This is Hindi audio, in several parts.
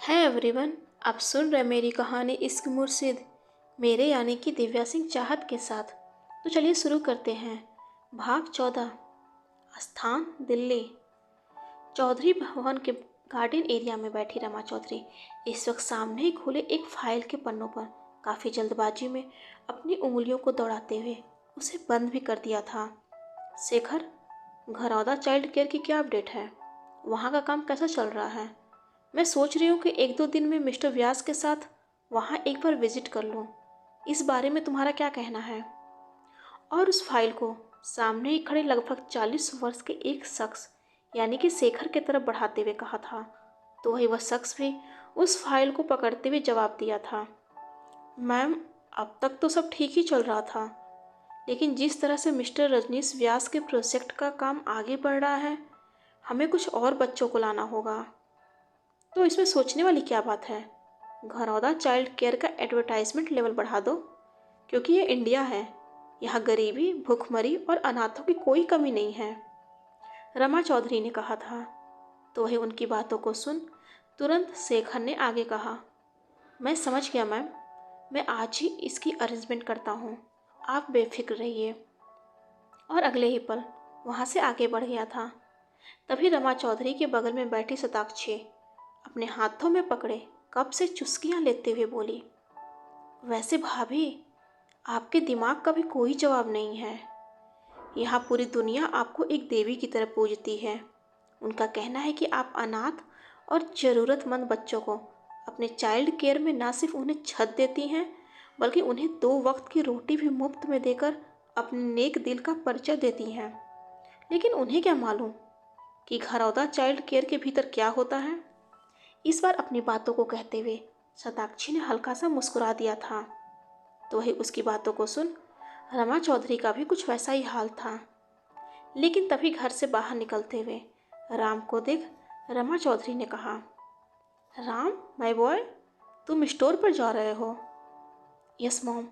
है एवरीवन। आप सुन रहे मेरी कहानी इश्क मुर्शिद, मेरे यानी कि दिव्या सिंह चाहत के साथ। तो चलिए शुरू करते हैं। भाग 14। स्थान दिल्ली। चौधरी भवन के गार्डन एरिया में बैठी रमा चौधरी इस वक्त सामने ही खुले एक फाइल के पन्नों पर काफ़ी जल्दबाजी में अपनी उंगलियों को दौड़ाते हुए उसे बंद भी कर दिया था। शेखर, घरौदा चाइल्ड केयर की क्या अपडेट है? वहाँ का काम कैसा चल रहा है? मैं सोच रही हूँ कि एक दो दिन में मिस्टर व्यास के साथ वहाँ एक बार विजिट कर लूँ। इस बारे में तुम्हारा क्या कहना है? और उस फाइल को सामने ही खड़े लगभग 40 वर्ष के एक शख्स यानी कि शेखर की तरफ बढ़ाते हुए कहा था। तो वही वह शख्स भी उस फाइल को पकड़ते हुए जवाब दिया था, मैम, अब तक तो सब ठीक ही चल रहा था, लेकिन जिस तरह से मिस्टर रजनीश व्यास के प्रोजेक्ट का काम आगे बढ़ रहा है, हमें कुछ और बच्चों को लाना होगा। तो इसमें सोचने वाली क्या बात है? घरौदा चाइल्ड केयर का एडवर्टाइजमेंट लेवल बढ़ा दो, क्योंकि ये इंडिया है। यहाँ गरीबी, भूखमरी और अनाथों की कोई कमी नहीं है, रमा चौधरी ने कहा था। तो वही उनकी बातों को सुन तुरंत शेखर ने आगे कहा, मैं समझ गया मैम, मैं आज ही इसकी अरेंजमेंट करता हूँ, आप बेफिक्र रहिए। और अगले ही पल वहाँ से आगे बढ़ गया था। तभी रमा चौधरी के बगल में बैठी शताक्षी अपने हाथों में पकड़े कप से चुस्कियां लेते हुए बोली, वैसे भाभी, आपके दिमाग का भी कोई जवाब नहीं है। यहाँ पूरी दुनिया आपको एक देवी की तरह पूजती है। उनका कहना है कि आप अनाथ और ज़रूरतमंद बच्चों को अपने चाइल्ड केयर में ना सिर्फ उन्हें छत देती हैं, बल्कि उन्हें 2 वक्त की रोटी भी मुफ्त में देकर अपने नेक दिल का परिचय देती हैं। लेकिन उन्हें क्या मालूम कि घरौदा चाइल्ड केयर के भीतर क्या होता है। इस बार अपनी बातों को कहते हुए शताक्षी ने हल्का सा मुस्कुरा दिया था। तो वही उसकी बातों को सुन रमा चौधरी का भी कुछ वैसा ही हाल था। लेकिन तभी घर से बाहर निकलते हुए राम को देख रमा चौधरी ने कहा, राम माय बॉय, तुम स्टोर पर जा रहे हो? यस मॉम,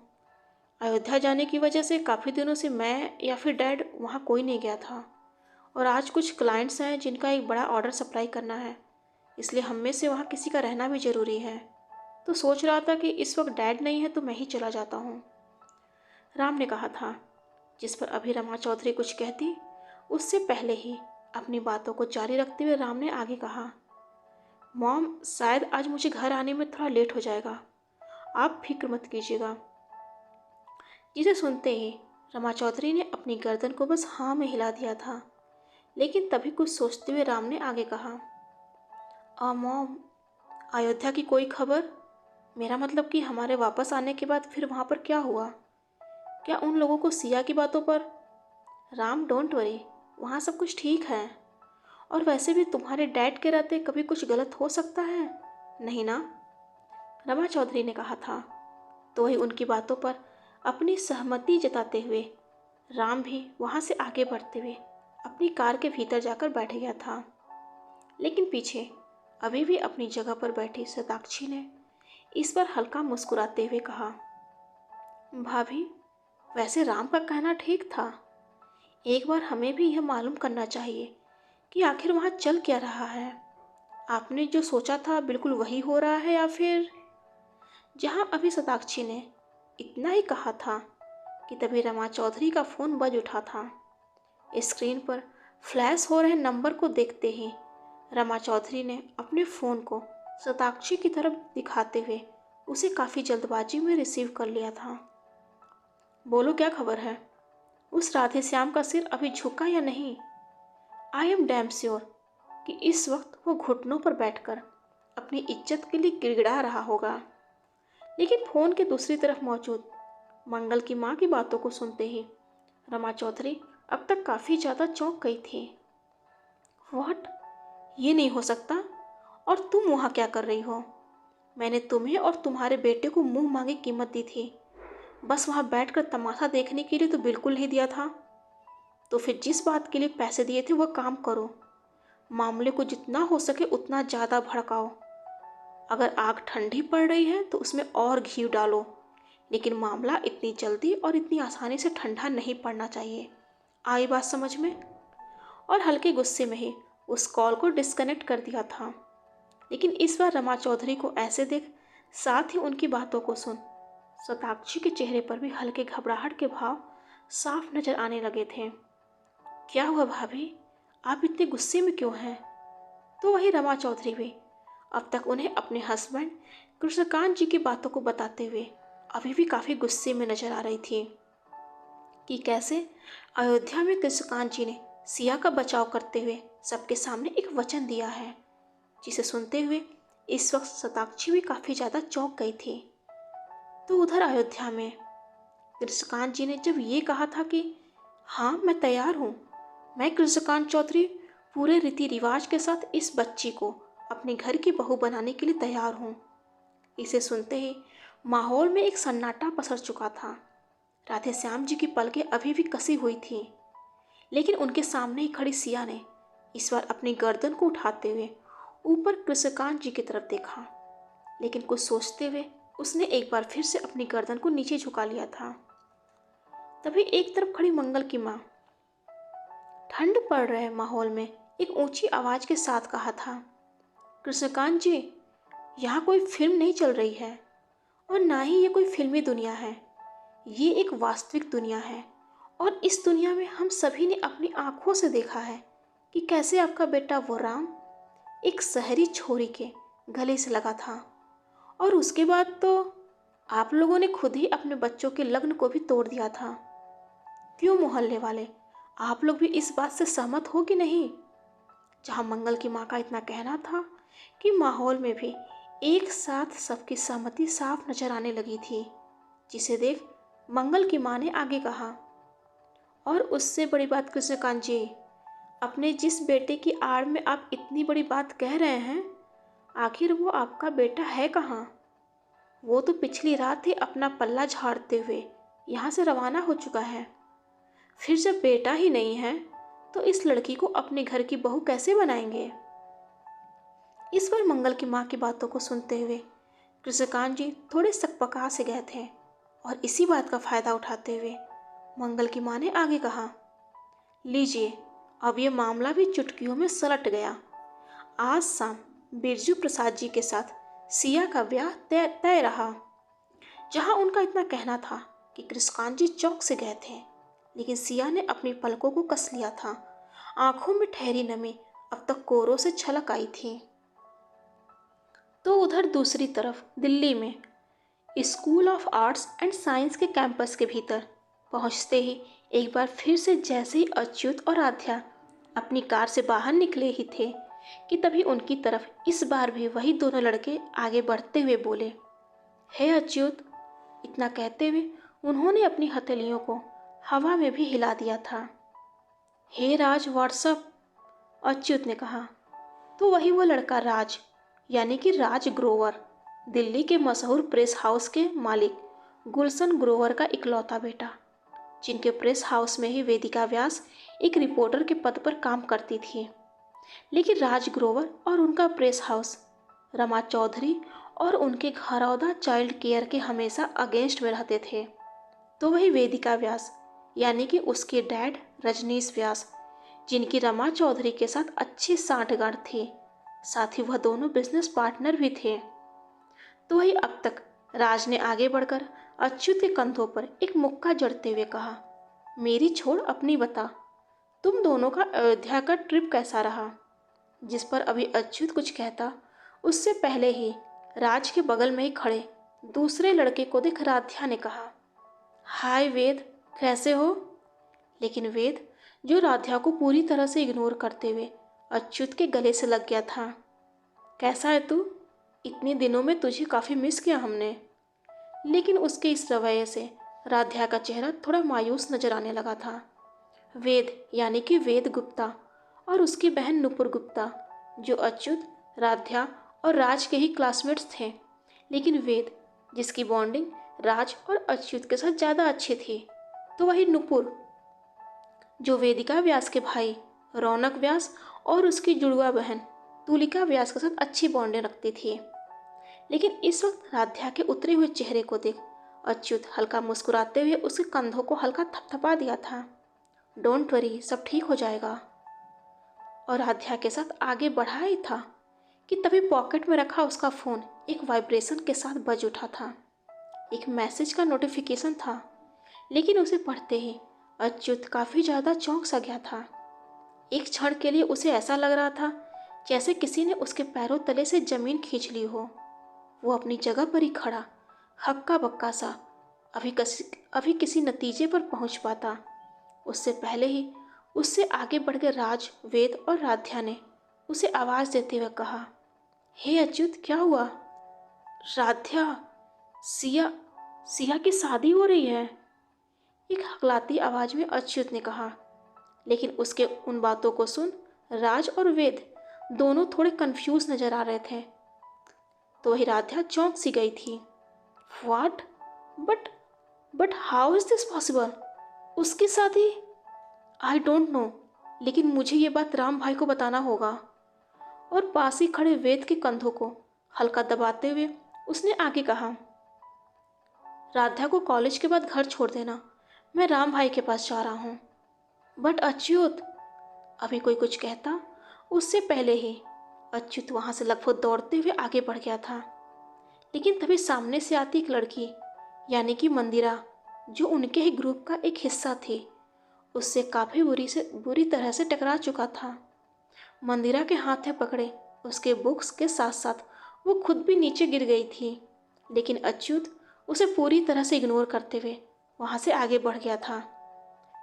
अयोध्या जाने की वजह से काफ़ी दिनों से मैं या फिर डैड वहाँ कोई नहीं गया था, और आज कुछ क्लाइंट्स हैं जिनका एक बड़ा ऑर्डर सप्लाई करना है, इसलिए हम में से वहाँ किसी का रहना भी ज़रूरी है। तो सोच रहा था कि इस वक्त डैड नहीं है तो मैं ही चला जाता हूँ, राम ने कहा था। जिस पर अभी रमा चौधरी कुछ कहती उससे पहले ही अपनी बातों को जारी रखते हुए राम ने आगे कहा, मॉम, शायद आज मुझे घर आने में थोड़ा लेट हो जाएगा, आप फिक्र मत कीजिएगा। जिसे सुनते ही रमा चौधरी ने अपनी गर्दन को बस हाँ में हिला दिया था। लेकिन तभी कुछ सोचते हुए राम ने आगे कहा, मॉम, अयोध्या की कोई खबर? मेरा मतलब कि हमारे वापस आने के बाद फिर वहाँ पर क्या हुआ? क्या उन लोगों को सिया की बातों पर? राम, डोंट वरी, वहाँ सब कुछ ठीक है। और वैसे भी तुम्हारे डैड के रहते कभी कुछ गलत हो सकता है, नहीं ना? रमा चौधरी ने कहा था। तो वही उनकी बातों पर अपनी सहमति जताते हुए राम भी वहाँ से आगे बढ़ते हुए अपनी कार के भीतर जाकर बैठ गया था। लेकिन पीछे अभी भी अपनी जगह पर बैठी शताक्षी ने इस बार हल्का मुस्कुराते हुए कहा, भाभी, वैसे राम का कहना ठीक था। एक बार हमें भी यह मालूम करना चाहिए कि आखिर वहाँ चल क्या रहा है। आपने जो सोचा था बिल्कुल वही हो रहा है या फिर? जहाँ अभी शताक्षी ने इतना ही कहा था कि तभी रमा चौधरी का फ़ोन बज उठा था। स्क्रीन पर फ्लैश हो रहे नंबर को देखते ही रमा चौधरी ने अपने फ़ोन को शताक्षी की तरफ दिखाते हुए उसे काफ़ी जल्दबाजी में रिसीव कर लिया था। बोलो, क्या खबर है? उस राधे श्याम का सिर अभी झुका या नहीं? आई एम डैम श्योर कि इस वक्त वो घुटनों पर बैठकर अपनी इज्जत के लिए गिड़गिड़ा रहा होगा। लेकिन फ़ोन के दूसरी तरफ मौजूद मंगल की माँ की बातों को सुनते ही रमा चौधरी अब तक काफ़ी ज़्यादा चौंक गई थी। व्हाट? ये नहीं हो सकता। और तुम वहाँ क्या कर रही हो? मैंने तुम्हें और तुम्हारे बेटे को मुंह मांगी कीमत दी थी, बस वहाँ बैठकर तमाशा देखने के लिए तो बिल्कुल नहीं दिया था। तो फिर जिस बात के लिए पैसे दिए थे वह काम करो। मामले को जितना हो सके उतना ज़्यादा भड़काओ। अगर आग ठंडी पड़ रही है तो उसमें और घी डालो, लेकिन मामला इतनी जल्दी और इतनी आसानी से ठंडा नहीं पड़ना चाहिए। आई बात समझ में? और हल्के गुस्से में ही उस कॉल को डिस्कनेक्ट कर दिया था। लेकिन इस बार रमा चौधरी को ऐसे देख, साथ ही उनकी बातों को सुन, शताक्षी के चेहरे पर भी हल्के घबराहट के भाव साफ नजर आने लगे थे। क्या हुआ भाभी, आप इतने गुस्से में क्यों हैं? तो वही रमा चौधरी भी अब तक उन्हें अपने हस्बैंड कृष्णकांत जी की बातों को बताते हुए अभी भी काफी गुस्से में नजर आ रही थी कि कैसे अयोध्या में कृष्णकांत जी ने सिया का बचाव करते हुए सबके सामने एक वचन दिया है, जिसे सुनते हुए इस वक्त शताक्षी भी काफी ज्यादा चौंक गई थी। तो उधर अयोध्या में कृष्णकांत जी ने जब ये कहा था कि हाँ मैं तैयार हूँ, मैं कृष्णकांत चौधरी पूरे रीति रिवाज के साथ इस बच्ची को अपने घर की बहू बनाने के लिए तैयार हूँ, इसे सुनते ही माहौल में एक सन्नाटा पसर चुका था। राधे श्याम जी की पलकें अभी भी कसी हुई थी, लेकिन उनके सामने ही खड़ी सिया ने इस बार अपनी गर्दन को उठाते हुए ऊपर कृष्णकांत जी की तरफ देखा, लेकिन कुछ सोचते हुए उसने एक बार फिर से अपनी गर्दन को नीचे झुका लिया था। तभी एक तरफ खड़ी मंगल की माँ ठंड पड़ रहे माहौल में एक ऊंची आवाज के साथ कहा था, कृष्णकांत जी, यहाँ कोई फिल्म नहीं चल रही है और ना ही ये कोई फिल्मी दुनिया है, ये एक वास्तविक दुनिया है। और इस दुनिया में हम सभी ने अपनी आंखों से देखा है कि कैसे आपका बेटा वो राम एक शहरी छोरी के गले से लगा था, और उसके बाद तो आप लोगों ने खुद ही अपने बच्चों के लग्न को भी तोड़ दिया था। क्यों मोहल्ले वाले, आप लोग भी इस बात से सहमत हो कि नहीं? जहां मंगल की माँ का इतना कहना था कि माहौल में भी एक साथ सबकी सहमति साफ नजर आने लगी थी, जिसे देख मंगल की माँ ने आगे कहा, और उससे बड़ी बात कृष्णकांत जी, अपने जिस बेटे की आड़ में आप इतनी बड़ी बात कह रहे हैं, आखिर वो आपका बेटा है कहाँ? वो तो पिछली रात ही अपना पल्ला झाड़ते हुए यहाँ से रवाना हो चुका है। फिर जब बेटा ही नहीं है तो इस लड़की को अपने घर की बहू कैसे बनाएंगे? इस पर मंगल की माँ की बातों को सुनते हुए कृष्णकांत जी थोड़े सकपका से गए थे, और इसी बात का फायदा उठाते हुए मंगल की माँ ने आगे कहा, लीजिए, अब ये मामला भी चुटकियों में सलट गया। आज शाम बिरजू प्रसाद जी के साथ सिया का ब्याह तय रहा। जहां उनका इतना कहना था कि कृष्णकांत जी चौक से गए थे, लेकिन सिया ने अपनी पलकों को कस लिया था। आंखों में ठहरी नमी अब तक कोरों से छलक आई थी। तो उधर दूसरी तरफ दिल्ली में school of arts and science के कैंपस के भीतर पहुंचते ही एक बार फिर से जैसे ही अच्युत और आध्या अपनी कार से बाहर निकले ही थे कि तभी उनकी तरफ इस बार भी वही दोनों लड़के आगे बढ़ते हुए बोले, हे अच्युत। इतना कहते हुए उन्होंने अपनी हथेलियों को हवा में भी हिला दिया था। हे राज, व्हाट्सअप, अच्युत ने कहा। तो वही वो लड़का राज, यानी कि राज ग्रोवर, दिल्ली के मशहूर प्रेस हाउस के मालिक गुलशन ग्रोवर का इकलौता बेटा, जिनके प्रेस हाउस में ही वेदिका व्यास एक रिपोर्टर के पद पर काम करती थी। लेकिन राज ग्रोवर और उनका प्रेस हाउस रमा चौधरी और उनके घरौदा चाइल्ड केयर के हमेशा अगेंस्ट में रहते थे। तो वही वेदिका व्यास, यानी कि उसके डैड रजनीश व्यास, जिनकी रमा चौधरी के साथ अच्छी सांठगांठ थी, साथ ही वह दोनों बिजनेस पार्टनर भी थे। तो वही अब तक राज ने आगे बढ़कर अच्युत के कंधों पर एक मुक्का जड़ते हुए कहा, मेरी छोड़ अपनी बता, तुम दोनों का अयोध्या का ट्रिप कैसा रहा? जिस पर अभी अच्युत कुछ कहता, उससे पहले ही राज के बगल में ही खड़े दूसरे लड़के को देख राध्या ने कहा, हाय वेद, कैसे हो? लेकिन वेद, जो राध्या को पूरी तरह से इग्नोर करते हुए अच्युत के गले से लग गया था, कैसा है तू? इतने दिनों में तुझे काफ़ी मिस किया हमने। लेकिन उसके इस रवैये से राध्या का चेहरा थोड़ा मायूस नजर आने लगा था। वेद, यानी कि वेद गुप्ता, और उसकी बहन नुपुर गुप्ता, जो अच्युत, राध्या और राज के ही क्लासमेट्स थे, लेकिन वेद, जिसकी बॉन्डिंग राज और अच्युत के साथ ज़्यादा अच्छी थी। तो वही नुपुर, जो वेदिका व्यास के भाई रौनक व्यास और उसकी जुड़वा बहन तुलिका व्यास के साथ अच्छी बॉन्डिंग रखती थी। लेकिन इस वक्त राध्या के उतरे हुए चेहरे को देख अच्युत हल्का मुस्कुराते हुए उसके कंधों को हल्का थपथपा दिया था। डोंट वरी, सब ठीक हो जाएगा। और राध्या के साथ आगे बढ़ा ही था कि तभी पॉकेट में रखा उसका फ़ोन एक वाइब्रेशन के साथ बज उठा था। एक मैसेज का नोटिफिकेशन था, लेकिन उसे पढ़ते ही अच्युत काफ़ी ज़्यादा चौंक सा गया था। एक क्षण के लिए उसे ऐसा लग रहा था जैसे किसी ने उसके पैरों तले से ज़मीन खींच ली हो। वो अपनी जगह पर ही खड़ा, हक्का बक्का सा, अभी किसी नतीजे पर पहुंच पाता, उससे पहले ही उससे आगे बढ़ गए राज, वेद और राध्या ने उसे आवाज़ देते हुए कहा, हे अच्युत, क्या हुआ? राध्या, सिया सिया की शादी हो रही है, एक हकलाती आवाज़ में अच्युत ने कहा। लेकिन उसके उन बातों को सुन राज और वेद दोनों थोड़े कंफ्यूज नजर आ रहे थे। तो वही राध्या चौंक सी गई थी। What? But but how is this possible? उसकी शादी? आई डोंट नो, लेकिन मुझे ये बात राम भाई को बताना होगा। और पास ही खड़े वेद के कंधों को हल्का दबाते हुए उसने आगे कहा, राधा को कॉलेज के बाद घर छोड़ देना, मैं राम भाई के पास जा रहा हूँ। बट अच्युत, अभी कोई कुछ कहता उससे पहले ही अच्युत वहां से लगभग दौड़ते हुए आगे बढ़ गया था। लेकिन तभी सामने से आती एक लड़की, यानी कि मंदिरा, जो उनके ही ग्रुप का एक हिस्सा थी, उससे काफ़ी बुरी तरह से टकरा चुका था। मंदिरा के हाथ में पकड़े उसके बुक्स के साथ साथ वो खुद भी नीचे गिर गई थी। लेकिन अच्युत उसे पूरी तरह से इग्नोर करते हुए वहाँ से आगे बढ़ गया था,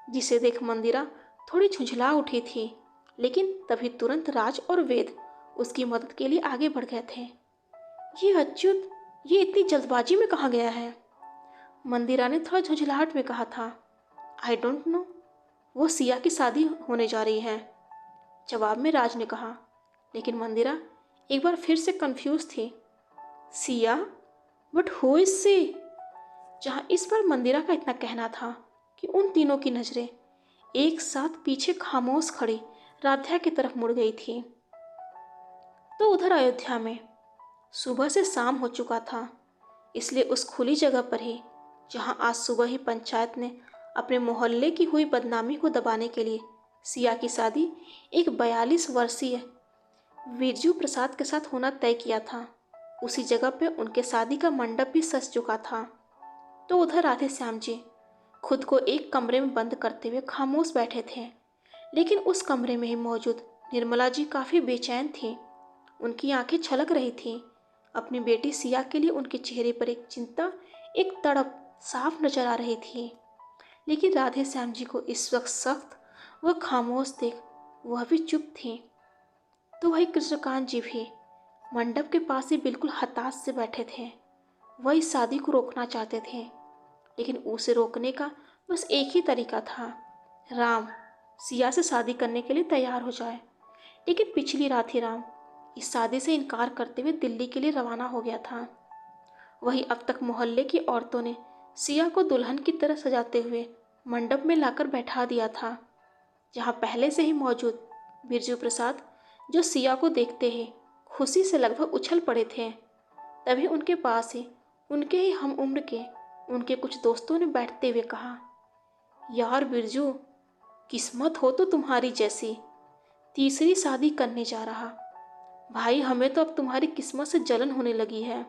जिसे देख मंदिरा थोड़ी झुंझला उठी थी। लेकिन तभी तुरंत राज और वेद उसकी मदद के लिए आगे बढ़ गए थे। ये अच्युत, ये इतनी जल्दबाजी में कहाँ गया है? मंदिरा ने थोड़ा झुंझलाहट में कहा था। आई डोंट नो, वो सिया की शादी होने जा रही है, जवाब में राज ने कहा। लेकिन मंदिरा एक बार फिर से कंफ्यूज थी। Siya? But who is she? जहां इस बार मंदिरा का इतना कहना था कि उन तीनों की नजरें एक साथ पीछे खामोश खड़ी राध्या की तरफ मुड़ गई थी। तो उधर अयोध्या में सुबह से शाम हो चुका था, इसलिए उस खुली जगह पर ही, जहां आज सुबह ही पंचायत ने अपने मोहल्ले की हुई बदनामी को दबाने के लिए सिया की शादी एक 42 वर्षीय बिरजू प्रसाद के साथ होना तय किया था, उसी जगह पे उनके शादी का मंडप भी सज चुका था। तो उधर राधे श्याम जी खुद को एक कमरे में बंद करते हुए खामोश बैठे थे। लेकिन उस कमरे में ही मौजूद निर्मला जी काफ़ी बेचैन थी। उनकी आंखें छलक रही थीं। अपनी बेटी सिया के लिए उनके चेहरे पर एक चिंता, एक तड़प साफ नजर आ रही थी। लेकिन राधे श्याम जी को इस वक्त सख्त व खामोश देख वह भी चुप थी। तो वही कृष्णकांत जी भी मंडप के पास ही बिल्कुल हताश से बैठे थे। वह इस शादी को रोकना चाहते थे, लेकिन उसे रोकने का बस एक ही तरीका था, राम सिया से शादी करने के लिए तैयार हो जाए। लेकिन पिछली रात ही राम इस शादी से इनकार करते हुए दिल्ली के लिए रवाना हो गया था। वही अब तक मोहल्ले की औरतों ने सिया को दुल्हन की तरह सजाते हुए मंडप में लाकर बैठा दिया था, जहाँ पहले से ही मौजूद बिरजू प्रसाद, जो सिया को देखते ही खुशी से लगभग उछल पड़े थे। तभी उनके पास ही उनके ही हम उम्र के उनके कुछ दोस्तों ने बैठते हुए कहा, यार बिरजू, किस्मत हो तो तुम्हारी जैसी, तीसरी शादी करने जा रहा। भाई, हमें तो अब तुम्हारी किस्मत से जलन होने लगी है।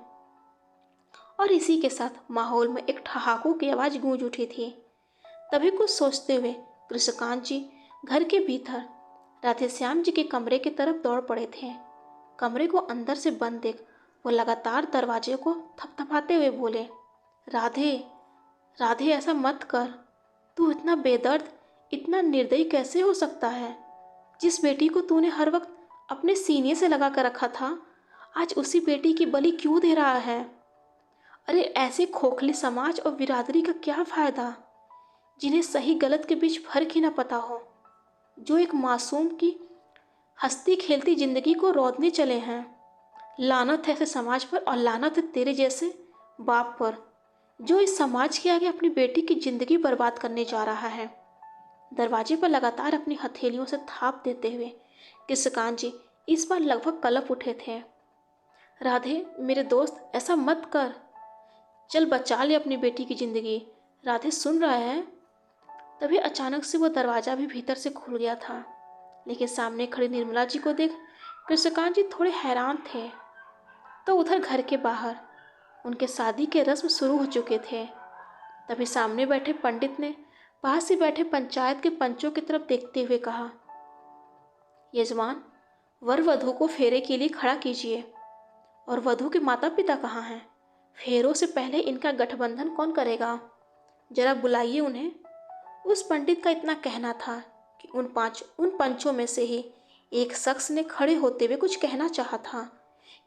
और इसी के साथ माहौल में एक ठहाकों की आवाज़ गूंज उठी थी। तभी कुछ सोचते हुए कृष्णकांत जी घर के भीतर राधे श्याम जी के कमरे की तरफ दौड़ पड़े थे। कमरे को अंदर से बंद देख वो लगातार दरवाजे को थपथपाते हुए बोले, राधे, राधे, ऐसा मत कर। तू इतना बेदर्द, इतना निर्दयी कैसे हो सकता है? जिस बेटी को तूने हर वक्त अपने सीने से लगा कर रखा था, आज उसी बेटी की बलि क्यों दे रहा है? अरे ऐसे खोखले समाज और बिरादरी का क्या फायदा, जिन्हें सही गलत के बीच फर्क ही ना पता हो, जो एक मासूम की हंसती खेलती जिंदगी को रौंदने चले हैं। लानत है ऐसे समाज पर, और लानत है तेरे जैसे बाप पर, जो इस समाज के आगे अपनी बेटी की जिंदगी बर्बाद करने जा रहा है। दरवाजे पर लगातार अपनी हथेलियों से थाप देते हुए कृष्णकांत जी इस बार लगभग कलप उठे थे। राधे, मेरे दोस्त, ऐसा मत कर, चल बचा ले अपनी बेटी की जिंदगी। राधे, सुन रहा है? तभी अचानक से वो दरवाजा भी भीतर से खुल गया था। लेकिन सामने खड़ी निर्मला जी को देख कृष्णकांत जी थोड़े हैरान थे। तो उधर घर के बाहर उनके शादी के रस्म शुरू हो चुके थे। तभी सामने बैठे पंडित ने पास ही बैठे पंचायत के पंचों की तरफ देखते हुए कहा, यजमान, वर वधु को फेरे के लिए खड़ा कीजिए। और वधु के माता पिता कहाँ हैं? फेरों से पहले इनका गठबंधन कौन करेगा? जरा बुलाइए उन्हें। उस पंडित का इतना कहना था कि उन पंचों में से ही एक शख्स ने खड़े होते हुए कुछ कहना चाहा था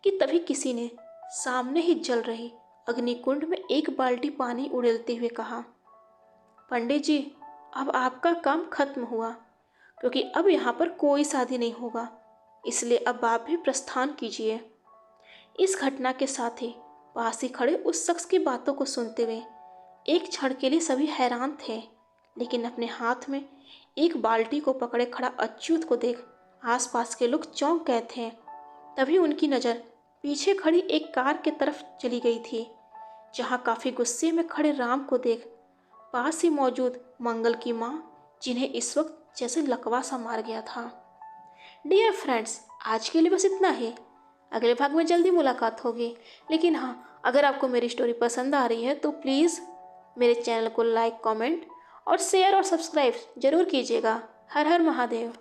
कि तभी किसी ने सामने ही जल रही अग्निकुंड में एक बाल्टी पानी उड़ेलते हुए कहा, पंडित जी, अब आपका काम खत्म हुआ, क्योंकि अब यहाँ पर कोई शादी नहीं होगा, इसलिए अब आप भी प्रस्थान कीजिए। इस घटना के साथ ही पास ही खड़े उस शख्स की बातों को सुनते हुए एक क्षण के लिए सभी हैरान थे, लेकिन अपने हाथ में एक बाल्टी को पकड़े खड़ा अच्युत को देख आसपास के लोग चौंक गए थे। तभी उनकी नज़र पीछे खड़ी एक कार के तरफ चली गई थी, जहां काफ़ी गुस्से में खड़े राम को देख पास ही मौजूद मंगल की माँ, जिन्हें इस वक्त जैसे लकवा सा मार गया था। डियर फ्रेंड्स, आज के लिए बस इतना ही। अगले भाग में जल्दी मुलाकात होगी। लेकिन हाँ, अगर आपको मेरी स्टोरी पसंद आ रही है तो प्लीज़ मेरे चैनल को लाइक, कमेंट और शेयर और सब्सक्राइब ज़रूर कीजिएगा। हर हर महादेव।